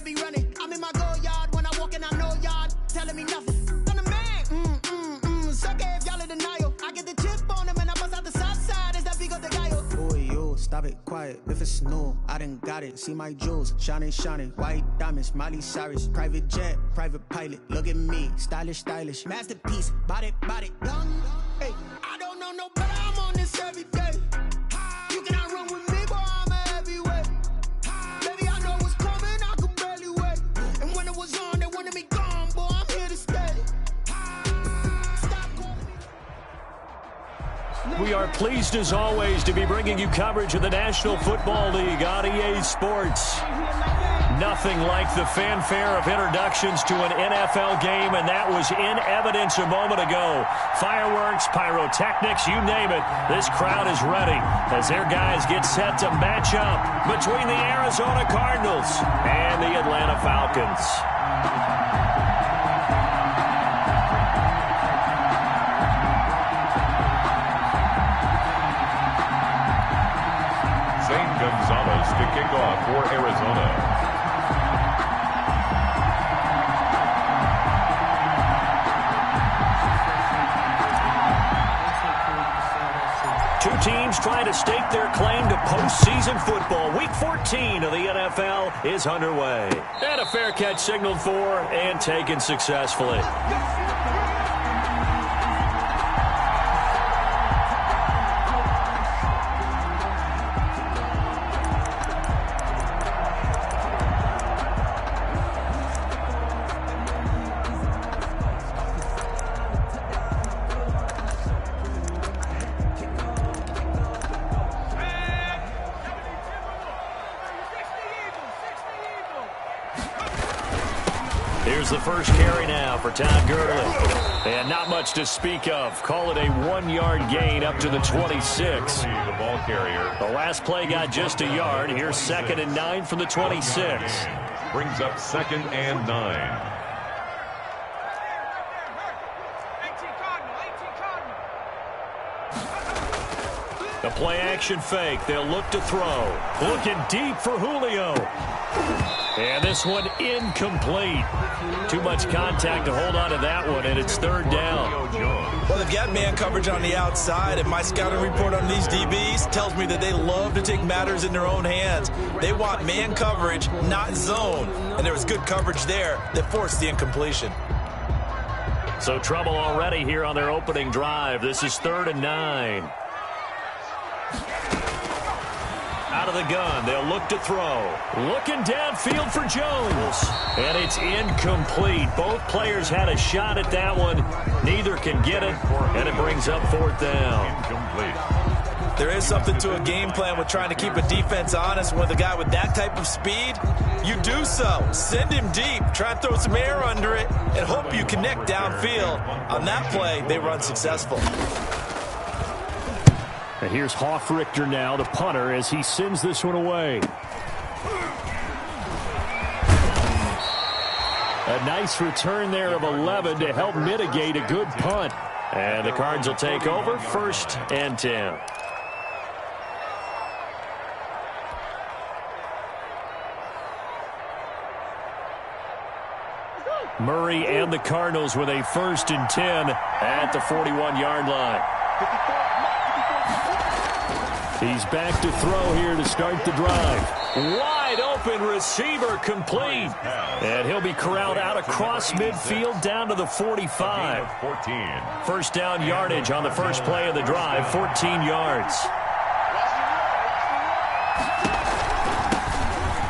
be running. I'm in my go yard when I walk in, I know y'all telling me nothing. I'm the man. Suck it if y'all in denial. I get the chip on him and I bust out the south side. Is that Vigo de Gallo? Boy, yo, stop it, quiet. If it's new, I done got it. See my jewels, shining, shining. White diamonds, Miley Cyrus. Private jet, private pilot. Look at me, stylish, stylish. Masterpiece, body, young. Hey, I don't know no better. I'm on this every day. You cannot run with me, boy. I'm a heavyweight. Baby, I know what's coming. I could barely wait. And when it was on, they wanted me gone, boy. I'm here to stay. Stop calling me. We are pleased as always to be bringing you coverage of the National Football League on EA Sports. Nothing like the fanfare of introductions to an NFL game, and that was in evidence a moment ago. Fireworks, pyrotechnics, you name it. This crowd is ready as their guys get set to match up between the Arizona Cardinals and the Atlanta Falcons. Zane Gonzalez to kick off for Arizona. Two teams trying to stake their claim to postseason football. Week 14 of the NFL is underway. And a fair catch signaled for and taken successfully. Here's the first carry now for Todd Gurley. And not much to speak of. Call it a 1-yard gain up to the 26. The ball carrier. The last play got just a yard. Here's 2nd and 9 from the 26. Brings up 2nd and 9. The play-action fake. They'll look to throw. Looking deep for Julio. And this one incomplete. Too much contact to hold on to that one, and it's 3rd down. Well, they've got man coverage on the outside, and my scouting report on these DBs tells me that they love to take matters in their own hands. They want man coverage, not zone. And there was good coverage there that forced the incompletion. So trouble already here on their opening drive. This is 3rd and 9. Out of the gun, they'll look to throw. Looking downfield for Jones. And it's incomplete. Both players had a shot at that one. Neither can get it, and it brings up 4th down. Incomplete. There is something to a game plan with trying to keep a defense honest. With a guy with that type of speed, you do so. Send him deep. Try and throw some air under it and hope you connect downfield. On that play, they were unsuccessful. And here's Hoff-Richter now, the punter, as he sends this one away. A nice return there of 11 to help mitigate a good punt. And the Cards will take over, 1st and 10. Murray and the Cardinals with a 1st and 10 at the 41-yard line. He's back to throw here to start the drive. Wide open receiver complete. And he'll be corralled out across midfield down to the 45. 1st down yardage on the first play of the drive, 14 yards.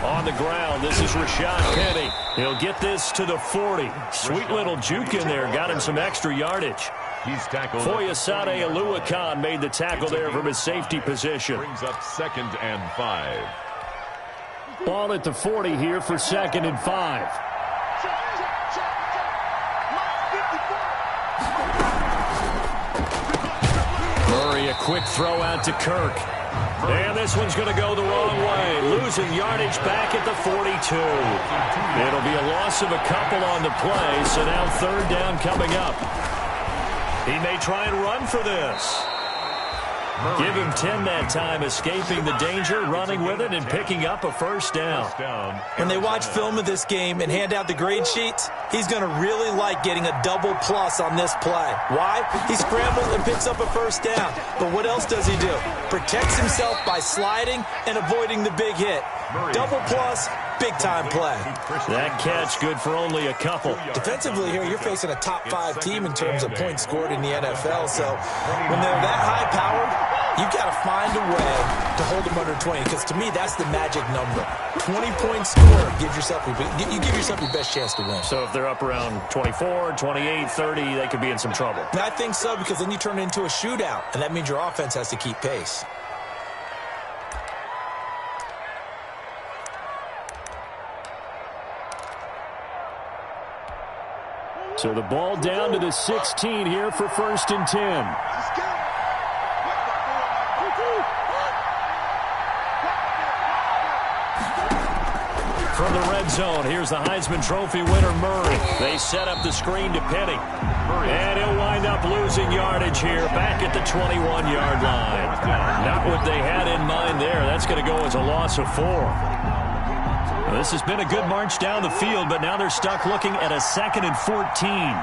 On the ground, this is Rashad Penny. He'll get this to the 40. Sweet little juke in there, got him some extra yardage. He's tackled. Foyesade Aluakan made the tackle there from his safety position. Brings up 2nd and 5. Ball at the 40 here for 2nd and 5. Murray, a quick throw out to Kirk. And this one's going to go the wrong way. Losing yardage back at the 42. It'll be a loss of a couple on the play, so now 3rd down coming up. He may try and run for this. Give him 10 that time, escaping the danger, running with it, and picking up a first down. When they watch film of this game and hand out the grade sheets, he's going to really like getting a double plus on this play. Why? He scrambles and picks up a first down. But what else does he do? Protects himself by sliding and avoiding the big hit. Double plus, big-time play. That catch good for only a couple. Defensively here, you're facing a top-5 team in terms of points scored in the NFL. So when they're that high-powered, you've got to find a way to hold them under 20, because to me, that's the magic number. 20-point score, you give yourself your best chance to win. So if they're up around 24, 28, 30, they could be in some trouble. And I think so, because then you turn it into a shootout, and that means your offense has to keep pace. So the ball down to the 16 here for 1st and 10. From the red zone, here's the Heisman Trophy winner, Murray. They set up the screen to Penny. And he'll wind up losing yardage here back at the 21-yard line. Not what they had in mind there. That's going to go as a loss of 4. This has been a good march down the field, but now they're stuck looking at a 2nd and 14.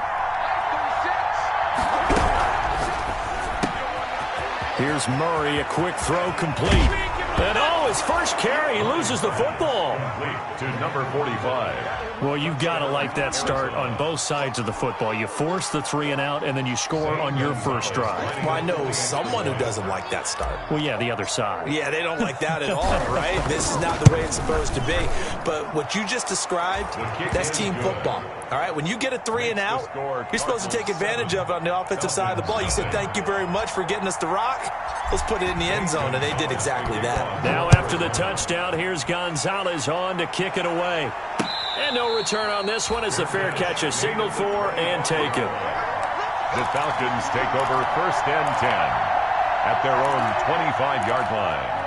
Here's Murray, a quick throw complete. And his first carry, he loses the football. To number 45. Well, you've got to like that start on both sides of the football. You force the 3 and out, and then you score on your first drive. Well, I know someone who doesn't like that start. Well, yeah, the other side. Yeah, they don't like that at all, right? This is not the way it's supposed to be. But what you just described, that's team football. All right, when you get a 3 and out, you're supposed to take advantage of it on the offensive side of the ball. You said, thank you very much for getting us the rock. Let's put it in the end zone, and they did exactly that. Now after the touchdown, here's Gonzalez on to kick it away. And no return on this one as the fair catch is signaled for and taken. The Falcons take over 1st and 10 at their own 25-yard line.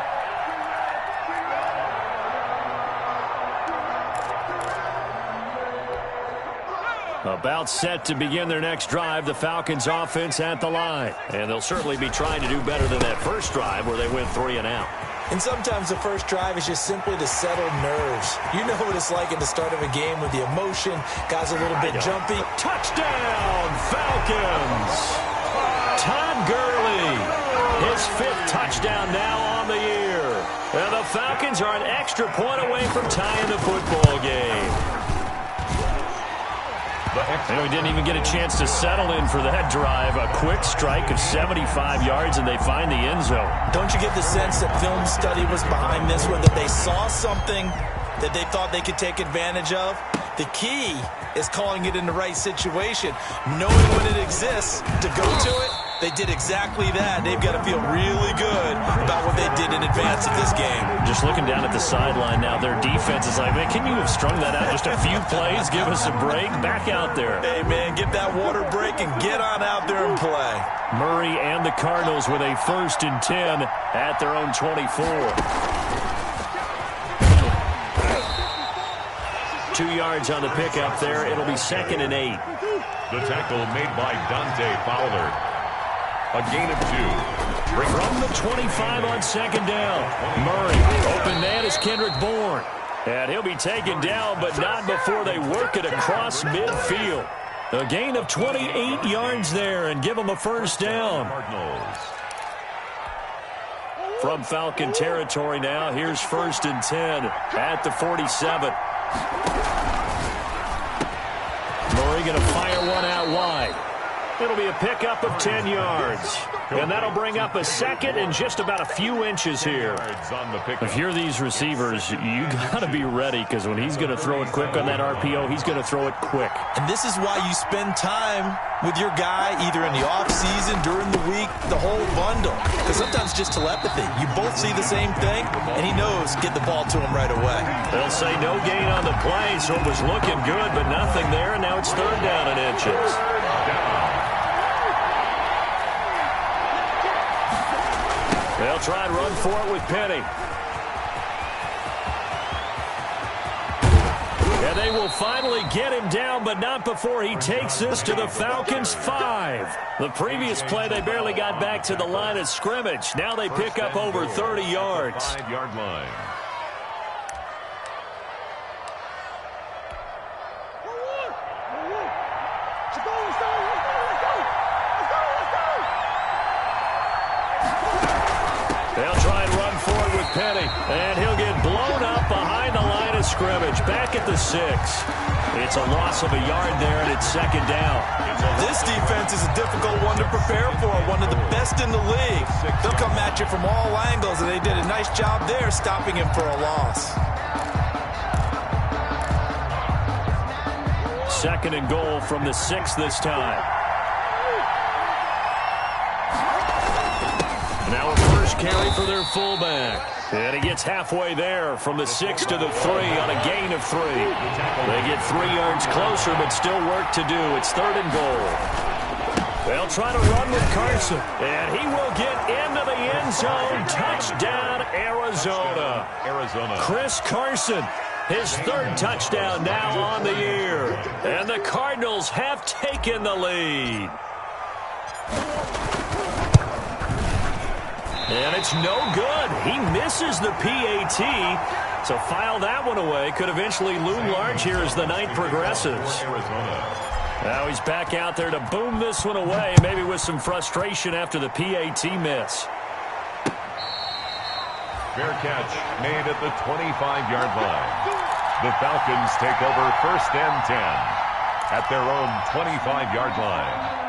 About set to begin their next drive, the Falcons offense at the line. And they'll certainly be trying to do better than that first drive where they went 3 and out. And sometimes the first drive is just simply to settle nerves. You know what it's like at the start of a game with the emotion, guys a little bit jumpy. Touchdown, Falcons! Todd Gurley, his 5th touchdown now on the year. And the Falcons are an extra point away from tying the football game. And we didn't even get a chance to settle in for that drive. A quick strike of 75 yards, and they find the end zone. Don't you get the sense that film study was behind this one, that they saw something that they thought they could take advantage of? The key is calling it in the right situation, knowing when it exists to go to it. They did exactly that. They've got to feel really good about what they did in advance of this game. Just looking down at the sideline now, their defense is like, man, can you have strung that out just a few plays? Give us a break. Back out there. Hey, man, get that water break and get on out there and play. Murray and the Cardinals with a 1st and 10 at their own 24. 2 yards on the pickup there. It'll be 2nd and 8. The tackle made by Dante Fowler. A gain of 2. From the 25 on 2nd down. Murray, open man is Kendrick Bourne. And he'll be taken down, but not before they work it across midfield. A gain of 28 yards there and give them a first down. From Falcon territory now, here's 1st and 10 at the 47. Murray going to fire one out wide. It'll be a pickup of 10 yards. And that'll bring up a 2nd and just about a few inches here. If you're these receivers, you got to be ready, because when he's going to throw it quick on that RPO, he's going to throw it quick. And this is why you spend time with your guy either in the offseason, during the week, the whole bundle. Because sometimes just telepathy. You both see the same thing, and he knows get the ball to him right away. They'll say no gain on the play, so it was looking good, but nothing there, and now it's 3rd down and inches. They'll try and run for it with Penny. And And they will finally get him down, but not before he takes this to the Falcons' 5. The previous play, they barely got back to the line of scrimmage. Now they pick up over 30 yards. 5-yard line. They'll try and run forward with Penny, and he'll get blown up behind the line of scrimmage, back at the 6. It's a loss of a yard there, and it's second down. This defense is a difficult one to prepare for, one of the best in the league. They'll come at you from all angles, and they did a nice job there stopping him for a loss. Second and goal from the 6 this time. Now a first carry for their fullback. And he gets halfway there from the 6 to the 3 on a gain of 3. They get 3 yards closer, but still work to do. It's third and goal. They'll try to run with Carson. And he will get into the end zone. Touchdown, Arizona. Chris Carson, his third touchdown now on the year. And the Cardinals have taken the lead. And it's no good. He misses the PAT. So file that one away. Could eventually loom large here as the night progresses. Now he's back out there to boom this one away, maybe with some frustration after the PAT miss. Fair catch made at the 25-yard line. The Falcons take over first and 10 at their own 25-yard line.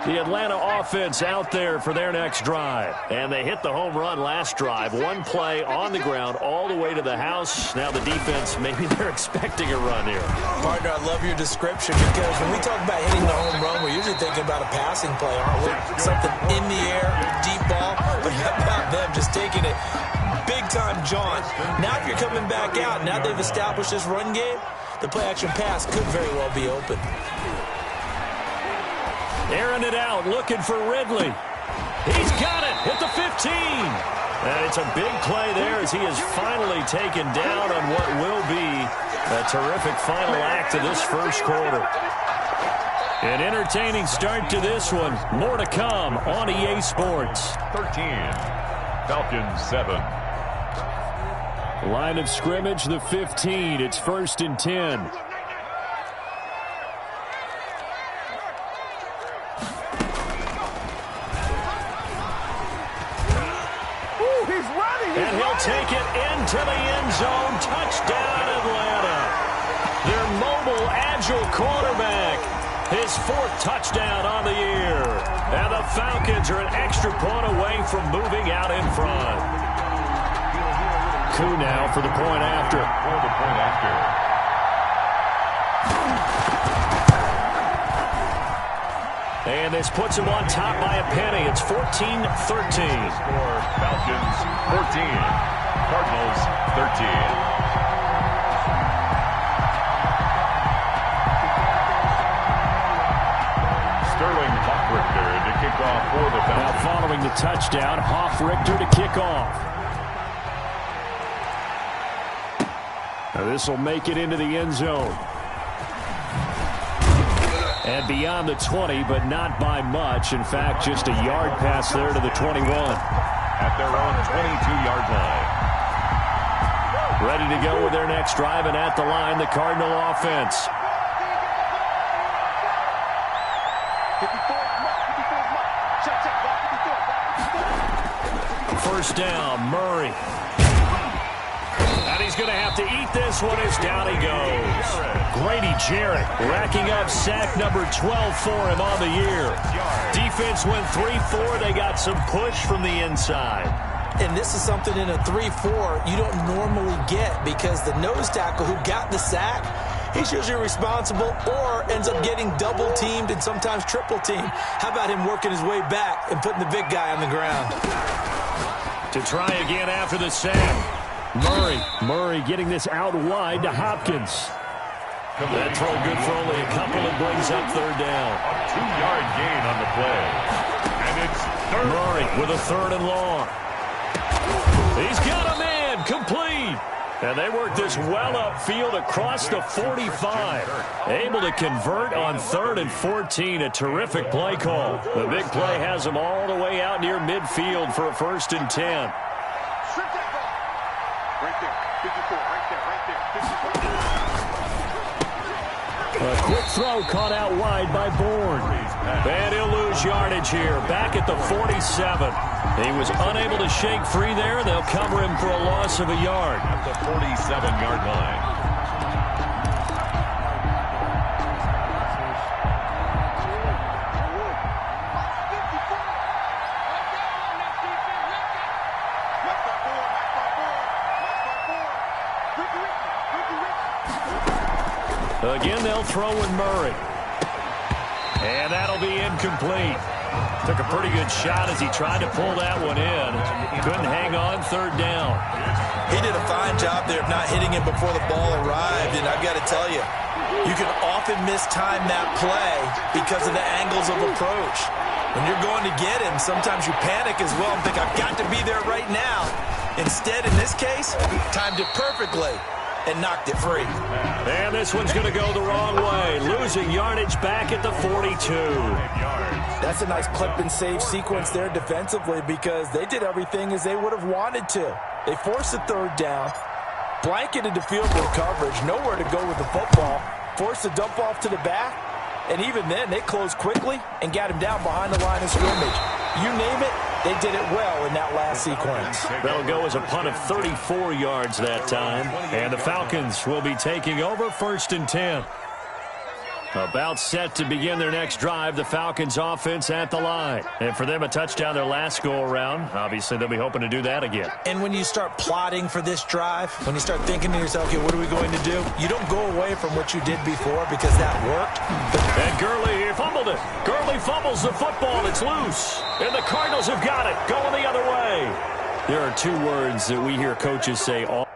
The Atlanta offense out there for their next drive. And they hit the home run last drive. One play on the ground all the way to the house. Now the defense, maybe they're expecting a run here. Partner, I love your description because when we talk about hitting the home run, we're usually thinking about a passing play, aren't we? Something in the air, deep ball. But how about them just taking it big-time jaunt? Now if you're coming back out, now they've established this run game, the play-action pass could very well be open. Airing it out, looking for Ridley. He's got it at the 15. And it's a big play there as he is finally taken down on what will be a terrific final act of this first quarter. An entertaining start to this one. More to come on EA Sports. 13, Falcons 7. Line of scrimmage, the 15. It's first and 10. And he'll take it into the end zone. Touchdown, Atlanta. Their mobile, agile quarterback. His 4th touchdown on the year. And the Falcons are an extra point away from moving out in front. Coup now for the point after. And this puts him on top by a penny. It's 14-13. Score Falcons 14, Cardinals 13. Sterling Hoffrichter to kick off for the Falcons. Now following the touchdown, Hoffrichter to kick off. Now this will make it into the end zone. And beyond the 20, but not by much. In fact, just a yard pass there to the 21. At their own 22-yard line. Ready to go with their next drive, and at the line, the Cardinal offense. First down, Murray. And he's going to have to eat this one as down he goes. Grady Jarrett racking up sack number 12 for him on the year. Defense went 3-4. They got some push from the inside. And this is something in a 3-4 you don't normally get because the nose tackle who got the sack, he's usually responsible or ends up getting double-teamed and sometimes triple-teamed. How about him working his way back and putting the big guy on the ground? To try again after the sack. Murray getting this out wide to Hopkins. That throw good for only a couple and brings up third down. A 2-yard gain on the play. And it's third. Murray with a third and long. He's got him And they work this well upfield across the 45. Able to convert on 3rd and 14. A terrific play call. The big play has them all the way out near midfield for a 1st and 10. A quick throw caught out wide by Bourne. And he'll lose yardage here. Back at the 47. He was unable to shake free there. They'll cover him for a loss of a yard. At the 47-yard line. Again, they'll throw in Murray. And that'll be incomplete. Took a pretty good shot as he tried to pull that one in. Couldn't hang on 3rd down. He did a fine job there of not hitting him before the ball arrived. And I've got to tell you, you can often mistime that play because of the angles of approach. When you're going to get him, sometimes you panic as well and think, I've got to be there right now. Instead, in this case, timed it perfectly and knocked it free. And this one's going to go the wrong way. Losing yardage back at the 42. That's a nice clip and save sequence there defensively because they did everything as they would have wanted to. They forced the 3rd down, blanketed the field goal coverage, nowhere to go with the football, forced the dump off to the back, and even then they closed quickly and got him down behind the line of scrimmage. You name it, they did it well in that last sequence. That'll go as a punt of 34 yards that time. And the Falcons will be taking over 1st and 10. About set to begin their next drive, the Falcons offense at the line. And for them, a touchdown their last go-around. Obviously, they'll be hoping to do that again. And when you start plotting for this drive, when you start thinking to yourself, okay, what are we going to do? You don't go away from what you did before because that worked. And Gurley fumbled it. Gurley fumbles the football. It's loose. And the Cardinals have got it. Going the other way. There are 2 words that we hear coaches say all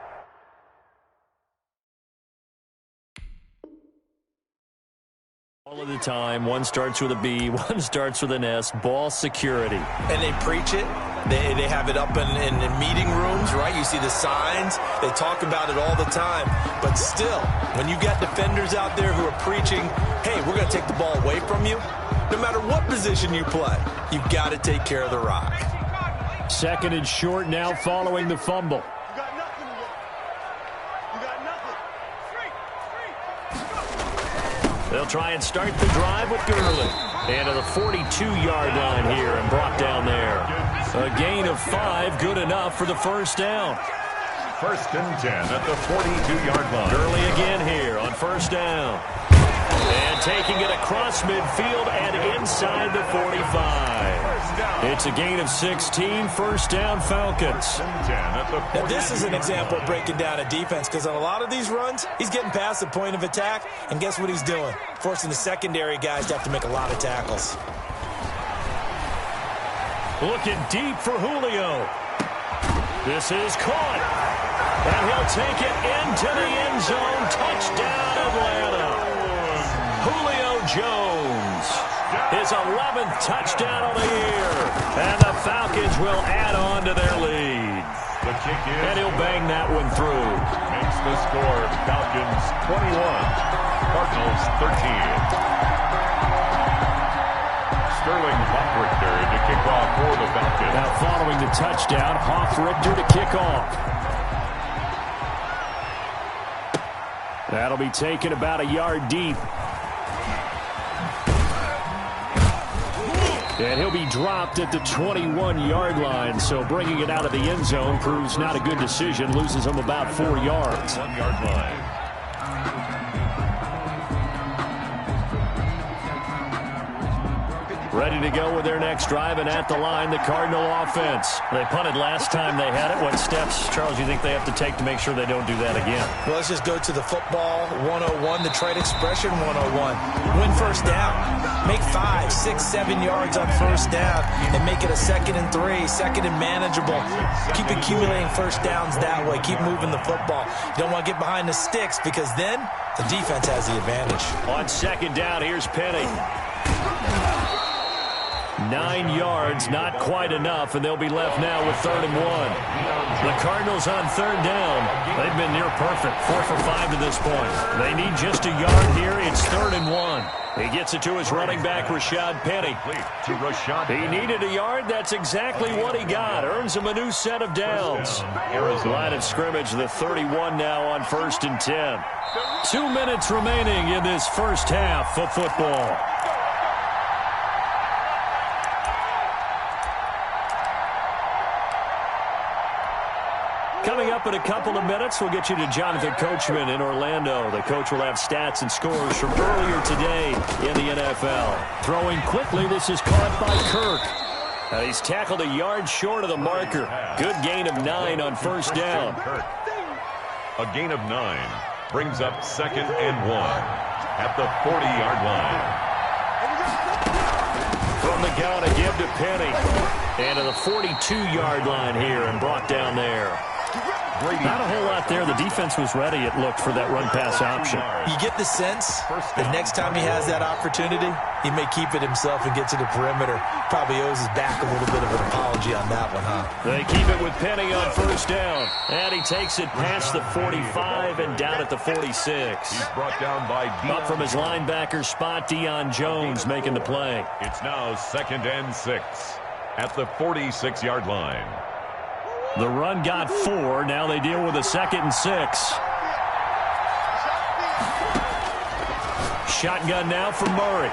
of the time. One starts with a B, one starts with an S. Ball security. And they preach it. They have it up in meeting rooms, right? You see the signs. They talk about it all the time. But still, when you got defenders out there who are preaching, hey, we're going to take the ball away from you, no matter what position you play, you've got to take care of the rock. 2nd and short now following the fumble. They'll try and start the drive with Gurley. And to the 42-yard line here and brought down there. A gain of 5, good enough for the 1st down. 1st and 10 at the 42-yard line. Gurley again here on 1st down. And taking it across midfield and inside the 45. It's a gain of 16, 1st down Falcons. Now this is an example of breaking down a defense because on a lot of these runs, he's getting past the point of attack, and guess what he's doing? Forcing the secondary guys to have to make a lot of tackles. Looking deep for Julio. This is caught. And he'll take it into the end zone. Touchdown, Atlanta. Julio Jones. His 11th touchdown of the year. And the Falcons will add on to their lead. The kick is. And he'll bang that one through. Makes the score Falcons 21, Cardinals 13. Sterling Hoffrichter to kick off for the Falcons. Now following the touchdown, Hoffrichter to kick off. That'll be taken about a yard deep. And he'll be dropped at the 21-yard line, so bringing it out of the end zone proves not a good decision. Loses him about 4 yards. 1-yard line. Ready to go with their next drive, and at the line, the Cardinal offense. They punted last time they had it. What steps, Charles, you think they have to take to make sure they don't do that again? Well, let's just go to the football 101, the trade expression 101. Win 1st down. Make 5, 6, 7 yards on 1st down and make it a 2nd and 3, 2nd and manageable. Keep accumulating 1st downs that way. Keep moving the football. You don't want to get behind the sticks because then the defense has the advantage. On 2nd down, here's Penny. 9 yards, not quite enough, and they'll be left now with 3rd and 1. The Cardinals on 3rd down. They've been near perfect, 4 for 5 to this point. They need just a yard here. It's 3rd and 1. He gets it to his running back, Rashad Penny. He needed a yard. That's exactly what he got. Earns him a new set of downs. Line of scrimmage, the 31 now on 1st and 10. 2 minutes remaining in this first half of football. Coming up in a couple of minutes, we'll get you to Jonathan Coachman in Orlando. The coach will have stats and scores from earlier today in the NFL. Throwing quickly, this is caught by Kirk. He's tackled a yard short of the marker. Good gain of 9 on 1st down. A gain of 9 brings up 2nd and 1 at the 40-yard line. From the gun, a give to Penny. And to the 42-yard line here and brought down there. Not a whole lot there. The defense was ready, it looked, for that run-pass option. You get the sense that next time he has that opportunity, he may keep it himself and get to the perimeter. Probably owes his back a little bit of an apology on that one, huh? They keep it with Penny on 1st down. And he takes it past the 45 and down at the 46. He's brought down by Up from his linebacker spot, Deion Jones making the play. It's now 2nd and 6 at the 46-yard line. The run got 4. Now they deal with a 2nd and 6. Shotgun now from Murray.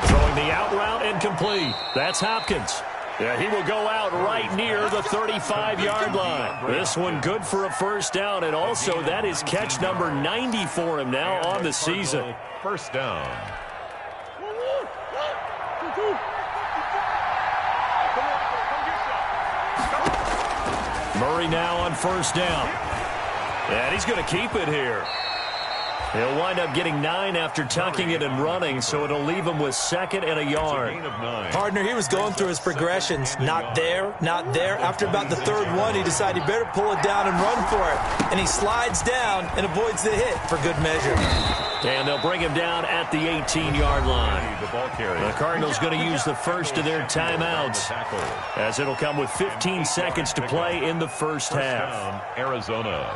Throwing the out route and complete. That's Hopkins. Yeah, he will go out right near the 35-yard line. This one good for a 1st down, and also that is catch number 90 for him now on the season. 1st down. Murray now on 1st down. And he's going to keep it here. He'll wind up getting 9 after tucking it and running, so it'll leave him with 2nd and a yard. Partner, he was going through his progressions. Not there, not there. After about the 3rd one, he decided he better pull it down and run for it. And he slides down and avoids the hit for good measure. And they'll bring him down at the 18-yard line. The Cardinals going to use the first of their timeouts, as it'll come with 15 seconds to play in the first half. Arizona.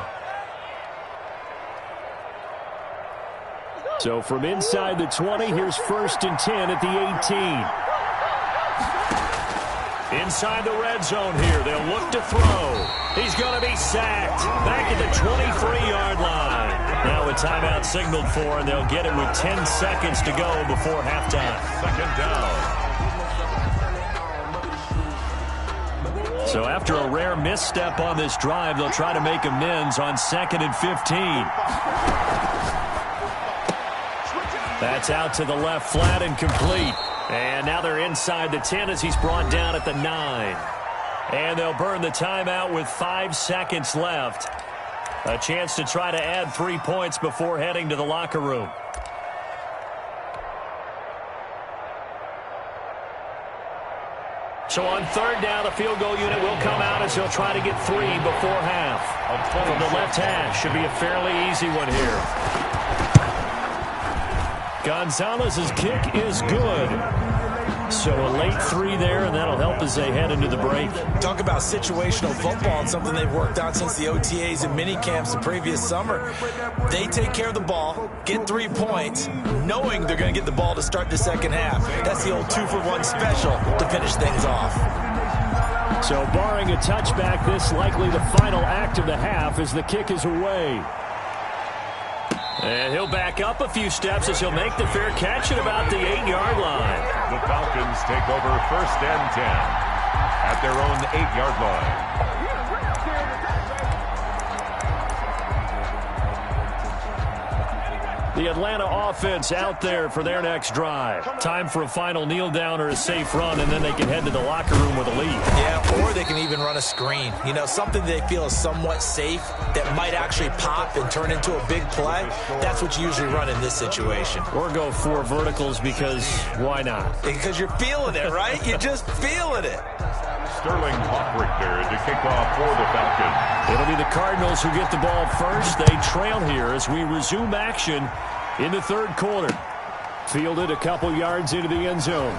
So from inside the 20, here's 1st and 10 at the 18. Inside the red zone here, they'll look to throw. He's going to be sacked back at the 23-yard line. Now a timeout signaled for, and they'll get it with 10 seconds to go before halftime. 2nd down. So after a rare misstep on this drive, they'll try to make amends on 2nd and 15. That's out to the left flat and complete. And now they're inside the 10 as he's brought down at the 9. And they'll burn the timeout with 5 seconds left. A chance to try to add 3 points before heading to the locker room. So on 3rd down, the field goal unit will come out as he'll try to get 3 before half. From the left hash, should be a fairly easy one here. Gonzalez's kick is good. So a late 3 there, and that'll help as they head into the break. Talk about situational football and something they've worked out since the OTAs and mini camps the previous summer. They take care of the ball, get 3 points, knowing they're going to get the ball to start the second half. That's the old 2-for-1 special to finish things off. So barring a touchback, this likely the final act of the half as the kick is away. And he'll back up a few steps as he'll make the fair catch at about the 8-yard line. The Falcons take over 1st and 10 at their own 8-yard line. The Atlanta offense out there for their next drive. Time for a final kneel down or a safe run, and then they can head to the locker room with a lead. Yeah, or they can even run a screen. You know, something they feel is somewhat safe that might actually pop and turn into a big play. That's what you usually run in this situation. Or go 4 verticals because why not? Because you're feeling it, right? You're just feeling it. Sterling Hockrichter to kick off for the Falcons. It'll be the Cardinals who get the ball first. They trail here as we resume action in the 3rd quarter. Fielded a couple yards into the end zone.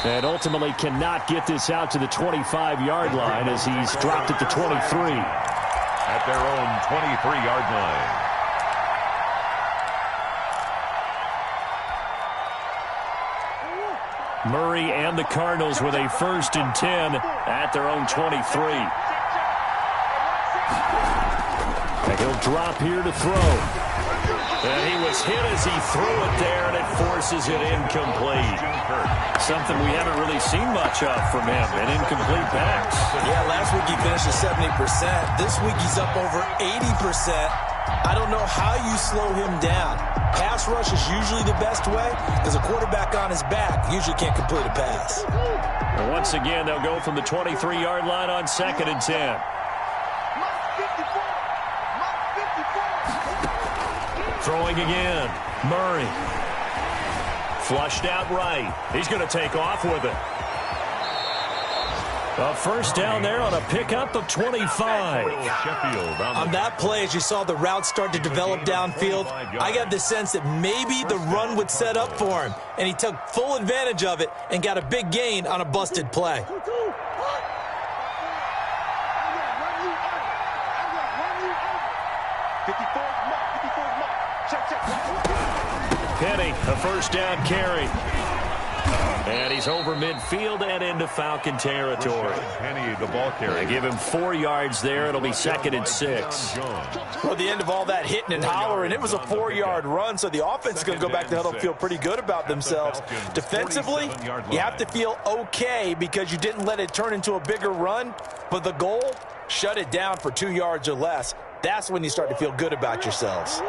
And ultimately cannot get this out to the 25-yard line as he's dropped at the 23. At their own 23-yard line. Murray and the Cardinals with a 1st and 10 at their own 23. And he'll drop here to throw. And he was hit as he threw it there, and it forces it incomplete. Something we haven't really seen much of from him, an incomplete pass. Yeah, last week he finished at 70%. This week he's up over 80%. I don't know how you slow him down. Pass rush is usually the best way because a quarterback on his back usually can't complete a pass. And once again, they'll go from the 23-yard line on 2nd and 10. Throwing again. Murray. Flushed out right. He's going to take off with it. A 1st down there on a pickup of 25. On that play, as you saw the route start to develop downfield, I got the sense that maybe the run would set up for him, and he took full advantage of it and got a big gain on a busted play. Penny, a 1st down carry. And he's over midfield and into Falcon territory. Penny, the ball carrier. They give him 4 yards there. It'll be 2nd and 6. Well, the end of all that hitting and hollering, it was a 4-yard run, so the offense is going to go back to the huddle and feel pretty good about themselves. Defensively, you have to feel okay because you didn't let it turn into a bigger run, but the goal, shut it down for 2 yards or less. That's when you start to feel good about yourselves.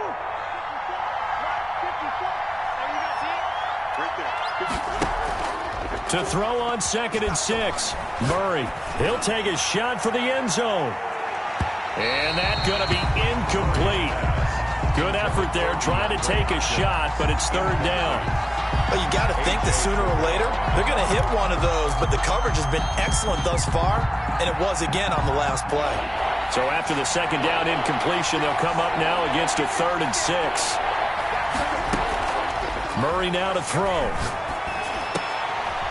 To throw on 2nd and 6. Murray, he'll take a shot for the end zone. And that's going to be incomplete. Good effort there trying to take a shot, but it's 3rd down. Well, you got to think that sooner or later they're going to hit one of those, but the coverage has been excellent thus far, and it was again on the last play. So after the 2nd down incompletion, they'll come up now against a 3rd and 6. Murray now to throw.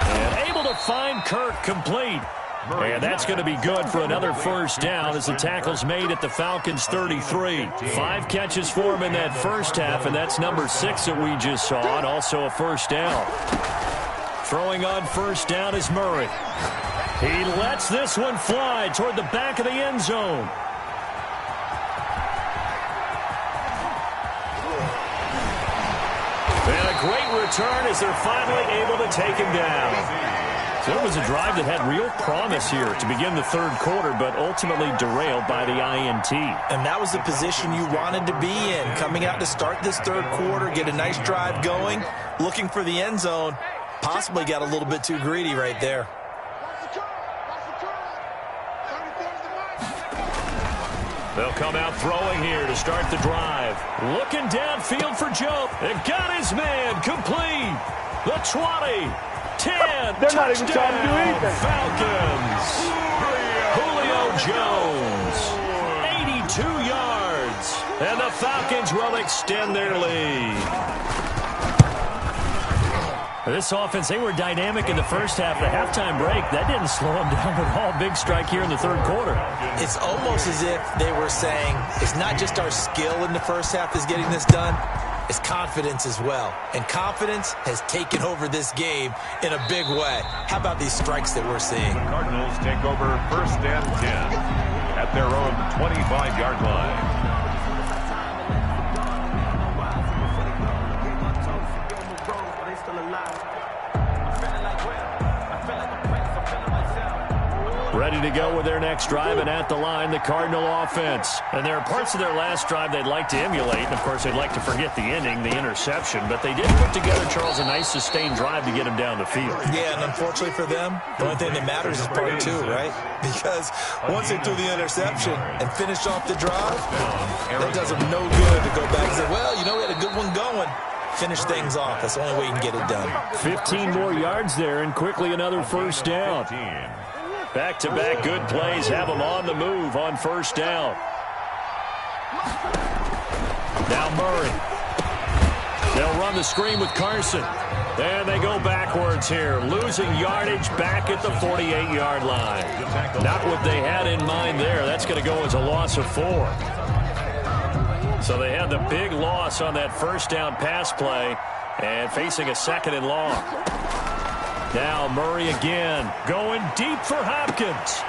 And able to find Kirk complete. And that's going to be good for another 1st down as the tackle's made at the Falcons' 33. 5 catches for him in that 1st half, and that's number 6 that we just saw, and also a 1st down. Throwing on 1st down is Murray. He lets this one fly toward the back of the end zone. And a great return as they're finally able to take him down. So it was a drive that had real promise here to begin the 3rd quarter, but ultimately derailed by the INT. And that was the position you wanted to be in, coming out to start this 3rd quarter, get a nice drive going, looking for the end zone. Possibly got a little bit too greedy right there. They'll come out throwing here to start the drive. Looking downfield for Joe. And got his man complete. The 20. 10. They're not even trying to do anything. Falcons. Julio Jones. 82 yards. And the Falcons will extend their lead. This offense, they were dynamic in the 1st half. The halftime break, that didn't slow them down at all. Big strike here in the 3rd quarter. It's almost as if they were saying, it's not just our skill in the 1st half that's getting this done, it's confidence as well. And confidence has taken over this game in a big way. How about these strikes that we're seeing? The Cardinals take over 1st and 10 at their own 25-yard line. Ready to go with their next drive, and at the line, the Cardinal offense. And there are parts of their last drive they'd like to emulate. And, of course, they'd like to forget the ending, the interception. But they did put together, Charles, a nice sustained drive to get him down the field. Yeah, and unfortunately for them, the only thing that matters is part 2, right? Because once they threw the interception and finished off the drive, that does them no good to go back and say, well, you know, we had a good one going. Finish things off. That's the only way you can get it done. 15 more yards there, and quickly another 1st down. Back-to-back good plays have them on the move on 1st down. Now Murray. They'll run the screen with Carson. And they go backwards here, losing yardage back at the 48-yard line. Not what they had in mind there. That's going to go as a loss of 4. So they had the big loss on that first down pass play and facing a 2nd and long. Now Murray again, going deep for Hopkins.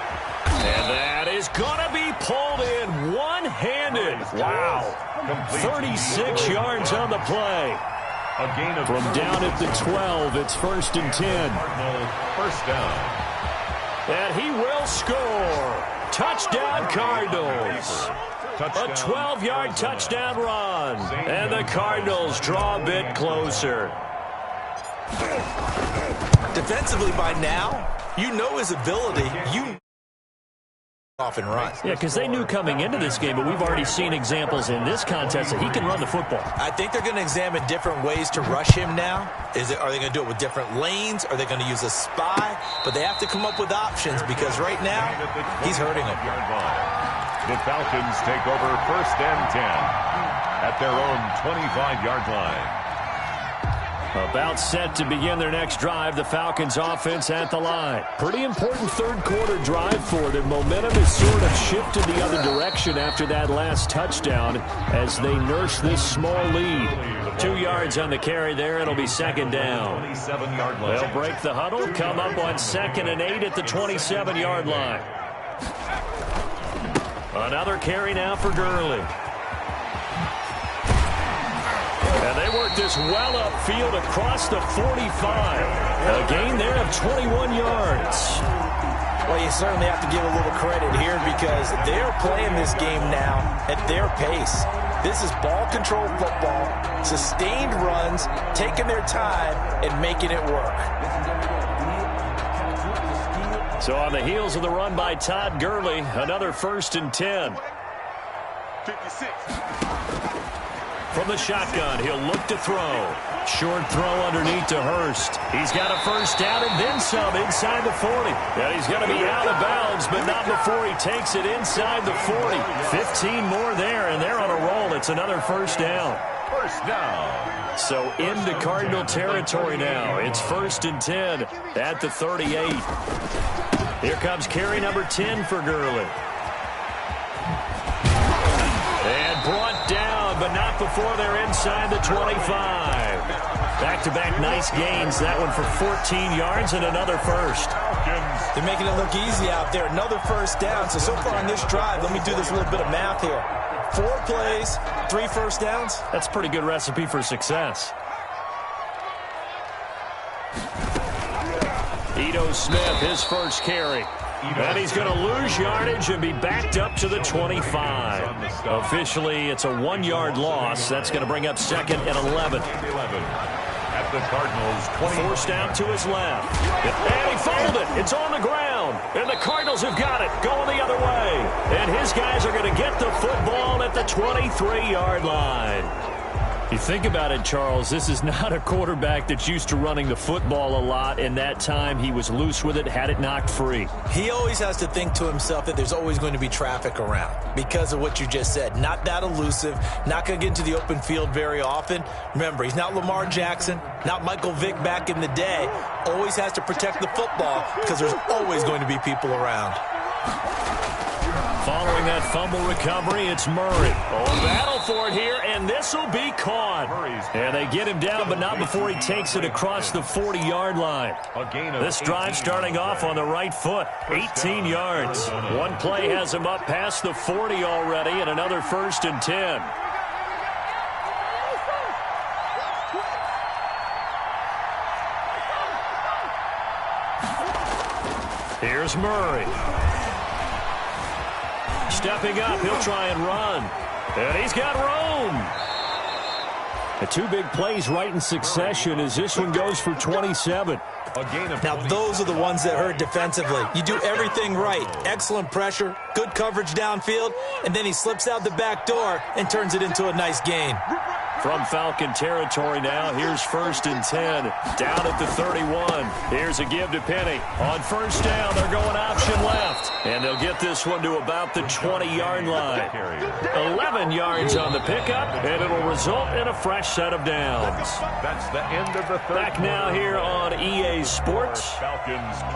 And that is going to be pulled in one-handed. Wow. 36 yards on the play. From down at the 12, it's 1st and 10. First down. And he will score. Touchdown, Cardinals. A 12-yard touchdown run. And the Cardinals draw a bit closer. Defensively by now, you know his ability. You off and run. Yeah, because they knew coming into this game, but we've already seen examples in this contest that he can run the football. I think they're going to examine different ways to rush him now. Are they going to do it with different lanes? Are they going to use a spy? But they have to come up with options because right now, he's hurting them. The Falcons take over 1st and 10 at their own 25-yard line. About set to begin their next drive, the Falcons offense at the line. Pretty important third-quarter drive for them. Momentum has sort of shifted the other direction after that last touchdown as they nurse this small lead. 2 yards on the carry there. It'll be 2nd down. They'll break the huddle, come up on 2nd and 8 at the 27-yard line. Another carry now for Gurley. And they work this well upfield across the 45. A gain there of 21 yards. Well, you certainly have to give a little credit here because they're playing this game now at their pace. This is ball control football, sustained runs, taking their time and making it work. So on the heels of the run by Todd Gurley, another 1st and 10. 56. From the shotgun, he'll look to throw. Short throw underneath to Hurst. He's got a 1st down and then some inside the 40. And he's going to be out of bounds, but not before he takes it inside the 40. 15 more there, and they're on a roll. It's another 1st down. First down. So into Cardinal territory now. It's 1st and 10 at the 38. Here comes carry number 10 for Gurley. And brought down, but not before they're inside the 25. Back-to-back nice gains. That one for 14 yards and another 1st. They're making it look easy out there. Another 1st down. So far on this drive, let me do this little bit of math here. 4 plays, 3 1st downs. That's a pretty good recipe for success. Ito Smith, his 1st carry. And he's going to lose yardage and be backed up to the 25. Officially, it's a 1-yard loss. That's going to bring up 2nd and 11. At the Cardinals, forced out to his left. And he fumbled it. It's on the ground. And the Cardinals have got it going the other way. And his guys are going to get the football at the 23-yard line. You think about it, Charles, this is not a quarterback that's used to running the football a lot, and that time he was loose with it, had it knocked free. He always has to think to himself that there's always going to be traffic around because of what you just said. Not that elusive, not going to get into the open field very often. Remember, he's not Lamar Jackson, not Michael Vick back in the day. Always has to protect the football because there's always going to be people around. Following that fumble recovery, it's Murray. Oh, battle for it here, and this will be caught. And they get him down, but not before he takes it across the 40-yard line. This drive starting off on the right foot, 18 yards. One play has him up past the 40 already, and another 1st and 10. Here's Murray. Stepping up, he'll try and run. And he's got room. The 2 big plays right in succession as this one goes for 27. Now, those are the ones that hurt defensively. You do everything right. Excellent pressure, good coverage downfield, and then he slips out the back door and turns it into a nice gain. From Falcon territory now, here's 1st and 10, down at the 31. Here's a give to Penny. On 1st down, they're going option left, and they'll get this one to about the 20-yard line. 11 yards on the pickup, and it'll result in a fresh set of downs. That's the end of the third. Back now here on EA Sports.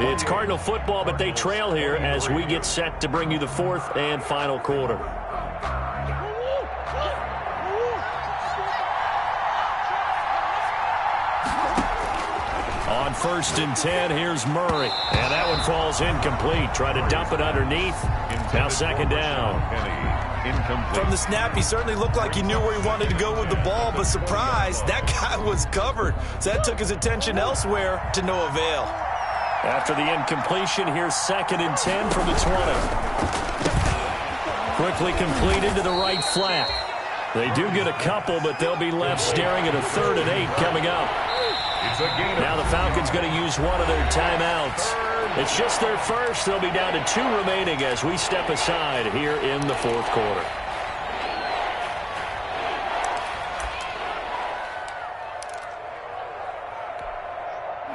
It's Cardinal football, but they trail here as we get set to bring you the 4th and final quarter. On 1st and 10, here's Murray. And that one falls incomplete. Try to dump it underneath. Now 2nd down. From the snap, he certainly looked like he knew where he wanted to go with the ball, but surprise, that guy was covered. So that took his attention elsewhere to no avail. After the incompletion, here's 2nd and 10 from the 20. Quickly completed to the right flat. They do get a couple, but they'll be left staring at a 3rd and 8 coming up. Now the Falcons going to use one of their timeouts. It's just their first. They'll be down to 2 remaining as we step aside here in the 4th quarter.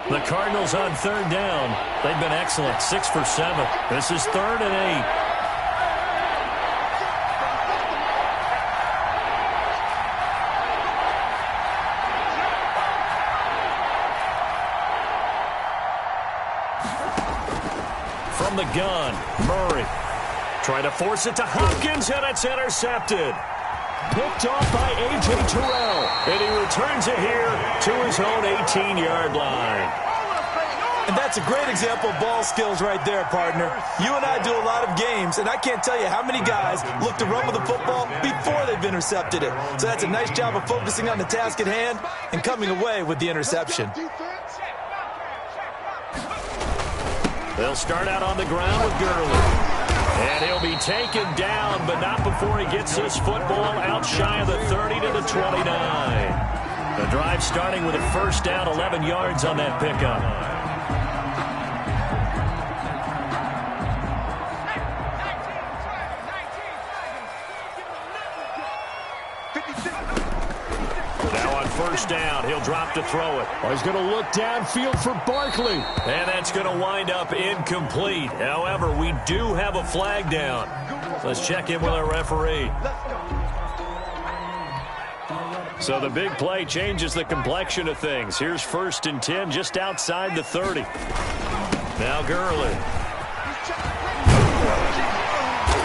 The Cardinals on 3rd down. They've been excellent, 6 for 7. This is 3rd and 8. From the gun, Murray. Trying to force it to Hopkins, and it's intercepted. Picked off by A.J. Terrell, and he returns it here to his own 18-yard line. And that's a great example of ball skills right there, partner. You and I do a lot of games, and I can't tell you how many guys look to run with the football before they've intercepted it. So that's a nice job of focusing on the task at hand and coming away with the interception. They'll start out on the ground with Gurley. And he'll be taken down, but not before he gets this football out shy of the 30 to the 29. The drive starting with a 1st down, 11 yards on that pickup. Now on 1st down, he'll drop to throw it. Oh, he's going to look downfield for Barkley. And that's going to wind up incomplete. However, we do have a flag down. Let's check in with our referee. So the big play changes the complexion of things. Here's 1st and 10 just outside the 30. Now Gurley.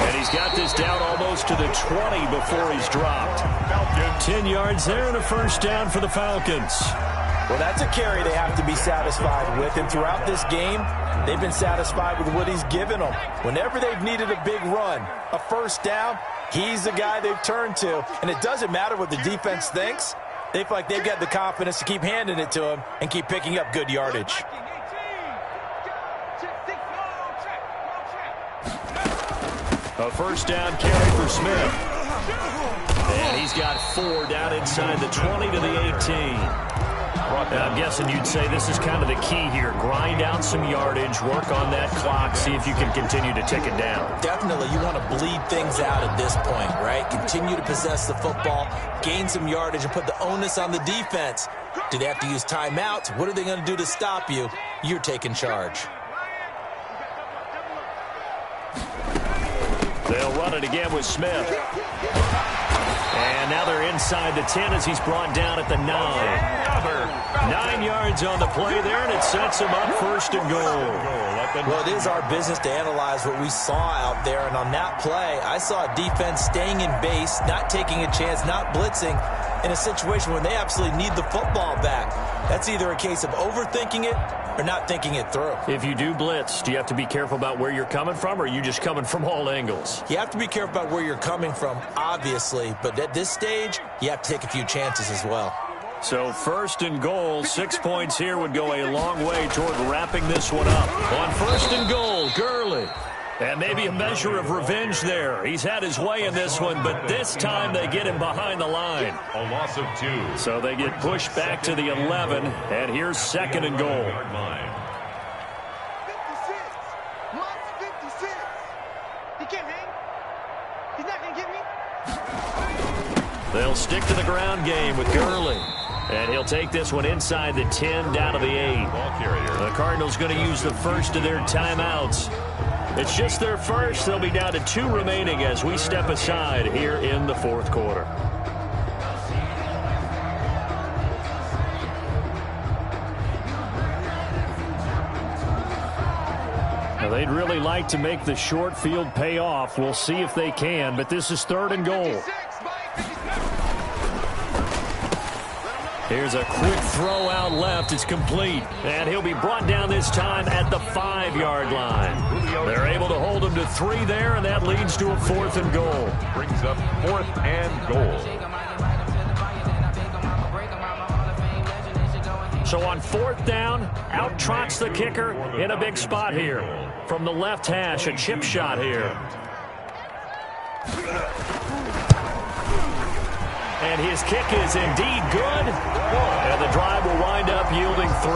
And he's got this down almost to the 20 before he's dropped. 10 yards there and a 1st down for the Falcons. Well, that's a carry they have to be satisfied with. And throughout this game, they've been satisfied with what he's given them. Whenever they've needed a big run, a 1st down, he's the guy they've turned to. And it doesn't matter what the defense thinks. They feel like they've got the confidence to keep handing it to him and keep picking up good yardage. A 1st down carry for Smith. And he's got 4 down inside the 20 to the 18. I'm guessing you'd say this is kind of the key here. Grind out some yardage, work on that clock, see if you can continue to tick it down. Definitely, you want to bleed things out at this point, right? Continue to possess the football, gain some yardage, and put the onus on the defense. Do they have to use timeouts? What are they going to do to stop you? You're taking charge. They'll run it again with Smith. And now they're inside the 10 as he's brought down at the 9. 9 yards on the play there, and it sets him up 1st and goal. Well, it is our business to analyze what we saw out there, and on that play, I saw a defense staying in base, not taking a chance, not blitzing, in a situation where they absolutely need the football back. That's either a case of overthinking it or not thinking it through. If you do blitz, do you have to be careful about where you're coming from, or are you just coming from all angles? You have to be careful about where you're coming from, obviously, but at this stage, you have to take a few chances as well. So 1st and goal, 6 points here would go a long way toward wrapping this one up. On 1st and goal, Gurley. And maybe a measure of revenge there. He's had his way in this one, but this time they get him behind the line. A loss of 2. So they get pushed back to the 11, and here's 2nd and goal. 56. Mine's 56. He can't hang. He's not going to get me. They'll They'll stick to the ground game with Gurley. And he'll take this one inside the 10, down to the 8. The Cardinals going to use the first of their timeouts. It's just their first. They'll be down to 2 remaining as we step aside here in the fourth quarter. Now, they'd really like to make the short field pay off. We'll see if they can, but this is 3rd and goal. Here's a quick throw out left. It's complete. And he'll be brought down this time at the 5-yard line. They're able to hold him to 3 there, and that leads to a 4th and goal. Brings up 4th and goal. So on 4th down, out trots the kicker in a big spot here. From the left hash, a chip shot here. And his kick is indeed good. And the drive will wind up yielding 3.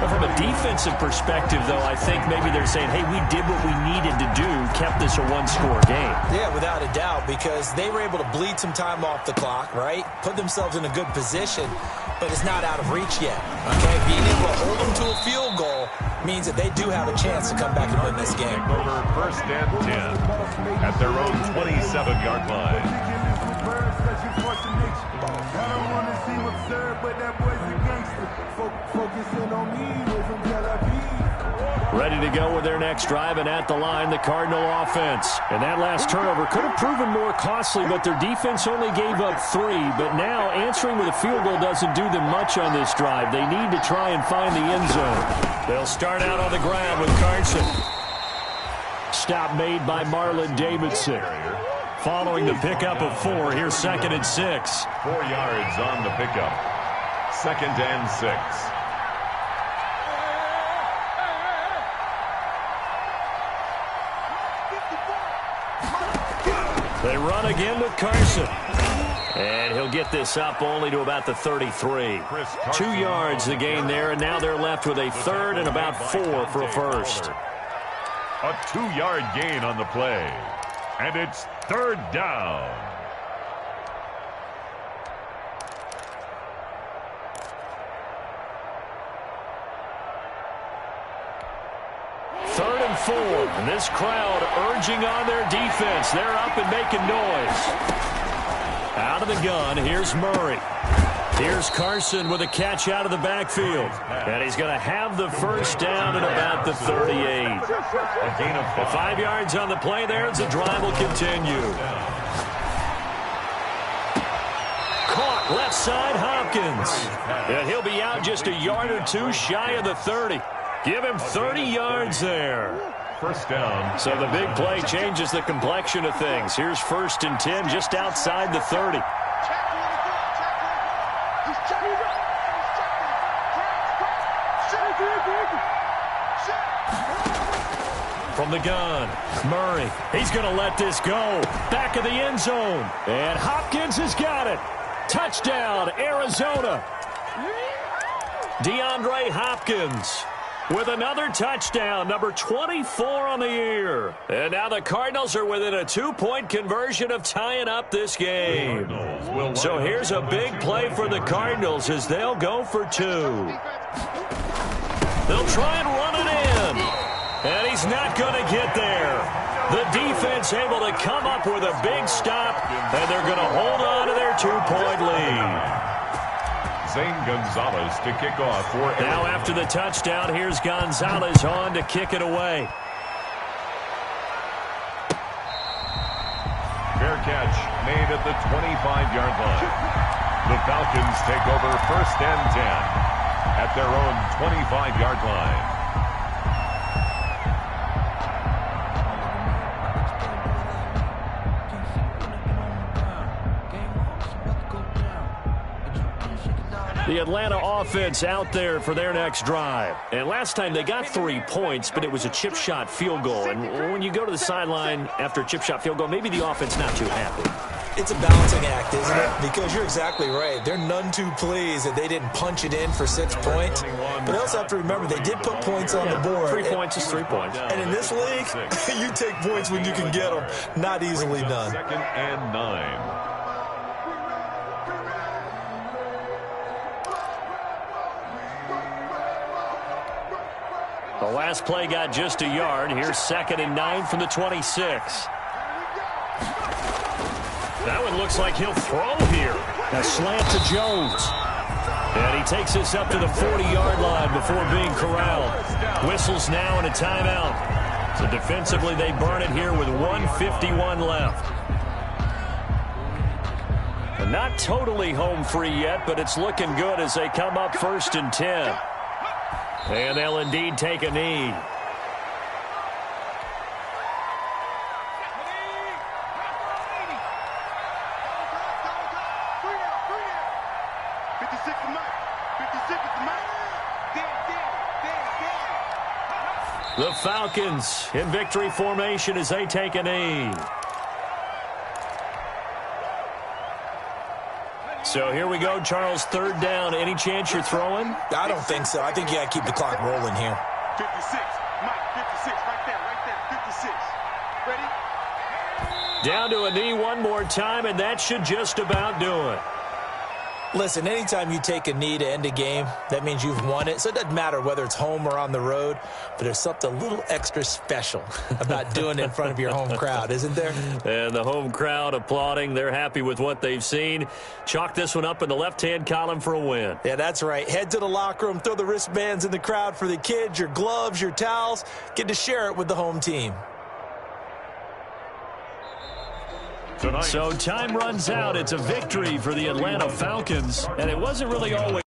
But from a defensive perspective, though, I think maybe they're saying, hey, we did what we needed to do, kept this a 1-score game. Yeah, without a doubt, because they were able to bleed some time off the clock, right? Put themselves in a good position, but it's not out of reach yet. Okay, being able to hold them to a field goal means that they do have a chance to come back and win this game. Over 1st and 10 at their own 27-yard line. Ready to go with their next drive, and at the line, the Cardinal offense. And that last turnover could have proven more costly, but their defense only gave up 3. But now, answering with a field goal doesn't do them much on this drive. They need to try and find the end zone. They'll start out on the ground with Carson. Stop made by Marlon Davidson. Following the pickup of 4, here's 2nd and 6. 4 yards on the pickup. 2nd and 6. They run again with Carson. And he'll get this up only to about the 33. 2 yards the gain there, and now they're left with a 3rd and about 4 for a first. A 2-yard gain on the play. And it's 3rd down. Third and 4, and this crowd urging on their defense. They're up and making noise. Out of the gun, here's Murray. Here's Carson with a catch out of the backfield. And he's going to have the first down at about the 38. A gain of 5. 5 yards on the play there as the drive will continue. Caught left side, Hopkins. And he'll be out just a yard or 2 shy of the 30. Give him 30 yards there. First down. So the big play changes the complexion of things. Here's 1st and 10 just outside the 30. From the gun, Murray. He's going to let this go. Back of the end zone. And Hopkins has got it. Touchdown, Arizona. DeAndre Hopkins with another touchdown, number 24 on the year. And now the Cardinals are within a 2-point conversion of tying up this game. So here's a big play for the Cardinals as they'll go for 2. They'll try and run it in. And he's not going to get there. The defense able to come up with a big stop, and they're going to hold on to their 2-point lead. Zane Gonzalez to kick off for Arizona. Now after the touchdown, here's Gonzalez on to kick it away. Fair catch made at the 25-yard line. The Falcons take over 1st and 10 at their own 25-yard line. The Atlanta offense out there for their next drive. And last time they got 3 points, but it was a chip shot field goal. And when you go to the sideline after a chip shot field goal, maybe the offense not too happy. It's a balancing act, isn't it? Because you're exactly right. They're none too pleased that they didn't punch it in for 6 points. But they also have to remember they did put points on the board. 3 points is 3 points. And in this league, you take points when you can get them. Not easily done. 2nd and 9. The last play got just a yard. Here's 2nd and 9 from the 26. That one looks like he'll throw here. A slant to Jones. And he takes us up to the 40-yard line before being corralled. Whistles now and a timeout. So defensively, they burn it here with 1:51 left. And not totally home free yet, but it's looking good as they come up 1st and 10. And they'll indeed take a knee. The Falcons in victory formation as they take a knee. So here we go, Charles, 3rd down. Any chance you're throwing? I don't think so. I think you got to keep the clock rolling here. 56, Mike, 56, right there, 56. Ready? Down to a knee one more time, and that should just about do it. Listen, anytime you take a knee to end a game, that means you've won it. So it doesn't matter whether it's home or on the road, but there's something a little extra special about doing it in front of your home crowd, isn't there? And the home crowd applauding. They're happy with what they've seen. Chalk this one up in the left-hand column for a win. Yeah, that's right. Head to the locker room, throw the wristbands in the crowd for the kids, your gloves, your towels. Get to share it with the home team. So time runs out. It's a victory for the Atlanta Falcons, and it wasn't really always